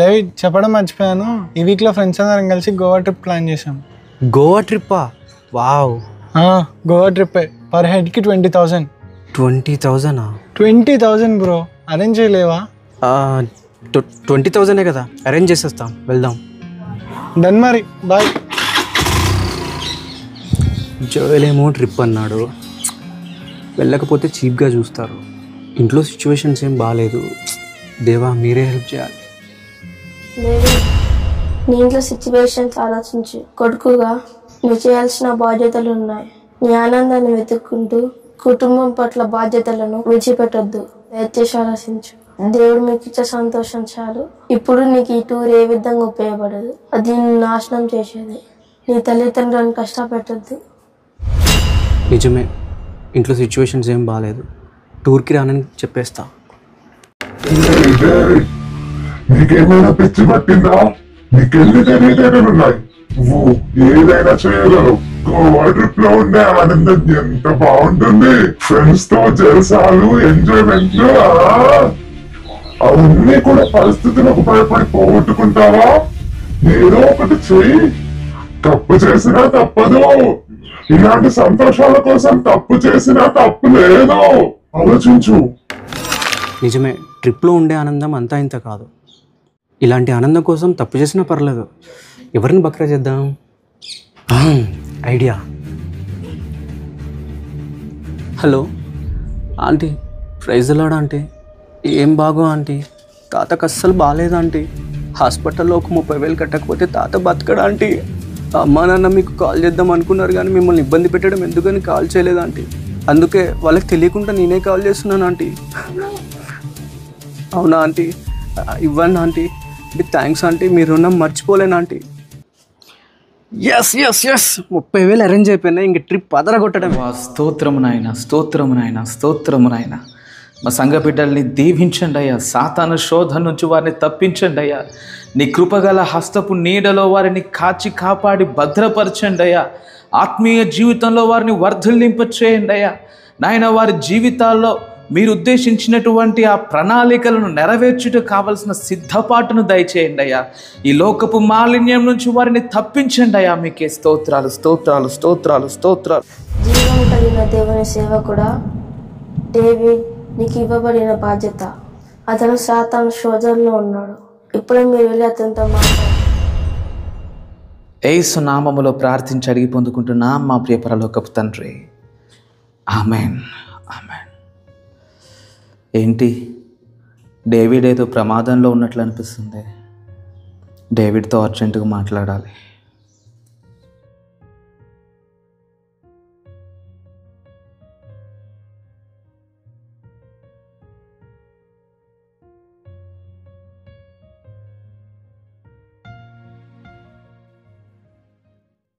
David చెప్పడం మర్చిపోయాను, ఈ వీక్లో ఫ్రెండ్స్ అందరం కలిసి గోవా ట్రిప్ ప్లాన్ చేసాం. గోవా ట్రిప్పా? వావ్. గోవా ట్రిప్ పర్ హెడ్కి 20,000. 20,000? 20,000 బ్రో, అరేంజ్ చేయలేవా? 20,000 కదా, అరేంజ్ చేసేస్తాం, వెళ్దాం. డన్ మరి, బాయ్. జోయల్ ఏమో ట్రిప్ అన్నాడు, వెళ్ళకపోతే చీప్గా చూస్తారు. ఇంట్లో సిచ్యువేషన్స్ ఏం బాగాలేదు. దేవా మీరే హెల్ప్ చేయాలి. నీ ఇంట్లో సిచ్యువేషన్స్ ఆలోచించి కొడుకుగా నువ్వు చేయాల్సిన బాధ్యతలు ఉన్నాయి. నీ ఆనందాన్ని వెతుక్కుంటూ కుటుంబం పట్ల బాధ్యతలను విడిచిపెట్టొద్దు. దయచేసి ఆలోచించు. దేవుడు మీకు ఇచ్చే సంతోషం చాలు. ఇప్పుడు నీకు ఈ టూర్ ఏ విధంగా ఉపయోగపడదు, అది నిన్ను నాశనం చేసేది. నీ తల్లిదండ్రులను కష్టపెట్టద్దు. నిజమే, ఇంట్లో సిచ్యువేషన్స్ ఏం బాగాలేదు, టూర్కి రానని చెప్పేస్తా. నీకేమైనా పిచ్చి పట్టిందా? నీకెళ్ళి తెలియదేనున్నాయి, నువ్వు ఏదైనా చేయగలవు. గోవా ట్రిప్ లో ఉండే ఆనందం ఎంత బాగుంటుంది. ఫ్రెండ్స్ తో జలసాలు, ఎంజాయ్మెంట్లు, అవన్నీ కూడా పరిస్థితులకు భయపడి పోగొట్టుకుంటావా? ఏదో ఒకటి చెయ్యి. తప్పు చేసినా తప్పదు. ఇలాంటి సంతోషాల కోసం తప్పు చేసినా తప్పు లేదు. ఆలోచించు. నిజమే, ట్రిప్లో ఉండే ఆనందం అంతా ఇంత కాదు. ఇలాంటి ఆనందం కోసం తప్పు చేసినా పర్లేదు. ఎవరిని బక్రా చేద్దాం? ఐడియా. హలో ఆంటీ, ప్రైజ్ లాడా ఆంటీ. ఏం బాగో ఆంటీ, తాతకు అస్సలు బాగాలేదు ఆంటీ. హాస్పిటల్లో ఒక 30,000 కట్టకపోతే తాత బతకడా ఆంటీ? అమ్మా నాన్న మీకు కాల్ చేద్దాం అనుకున్నారు కానీ మిమ్మల్ని ఇబ్బంది పెట్టడం ఎందుకని కాల్ చేయలేదు ఆంటీ. అందుకే వాళ్ళకి తెలియకుండా నేనే కాల్ చేస్తున్నాను ఆంటీ. అవునా ఆంటీ? ఇవ్వండి ఆంటీ. థ్యాంక్స్ ఆంటీ, మీరు రుణం మర్చిపోలేను ఆంటీ. ఎస్ 30,000 అరేంజ్ అయిపోయినాయి, ఇంక ట్రిప్ అదరగొట్టడం. స్తోత్రము నాయన, స్తోత్రము నాయన, స్తోత్రము నాయన. మా సంఘ బిడ్డల్ని దీవించండి అయ్యా. సాతాను శోధన నుంచి వారిని తప్పించండి అయ్యా. నీ కృపగల హస్తపు నీడలో వారిని కాచి కాపాడి భద్రపరచండి అయ్యా. ఆత్మీయ జీవితంలో వారిని వర్ధిల్లింప చేయండి అయ్యా. నాయన వారి జీవితాల్లో మీరు ఉద్దేశించినటువంటి ఆ ప్రణాళికలను నెరవేర్చుట కావలసిన సిద్ధపాటును దయచేయండి అయ్యా. ఈ లోకపు మాలిన్యం నుంచి వారిని తప్పించండి అయ్యా. మీకే స్తోత్రాలు, స్తోత్రాలు, స్తోత్రాలు, స్తోత్రాలు. జీవం కలిగిన దేవుని సేవకుడా డేవిడ్, నీకు ఇవ్వబడిన బాధ్యత. అతను సాతాను శోధనలో ఉన్నాడు. ఇప్పుడే మీరు వెళ్ళి అతనితో మాట్లాడారు. యేసు నామములో ప్రార్థించి అడిగి పొందుకుంటున్నా మా ప్రియ పరలోకపు తండ్రి, ఆమెన్, ఆమెన్. ఏంటి, డేవిడ్ ఏదో ప్రమాదంలో ఉన్నట్లు అనిపిస్తుంది. డేవిడ్తో అర్జెంటుగా మాట్లాడాలి.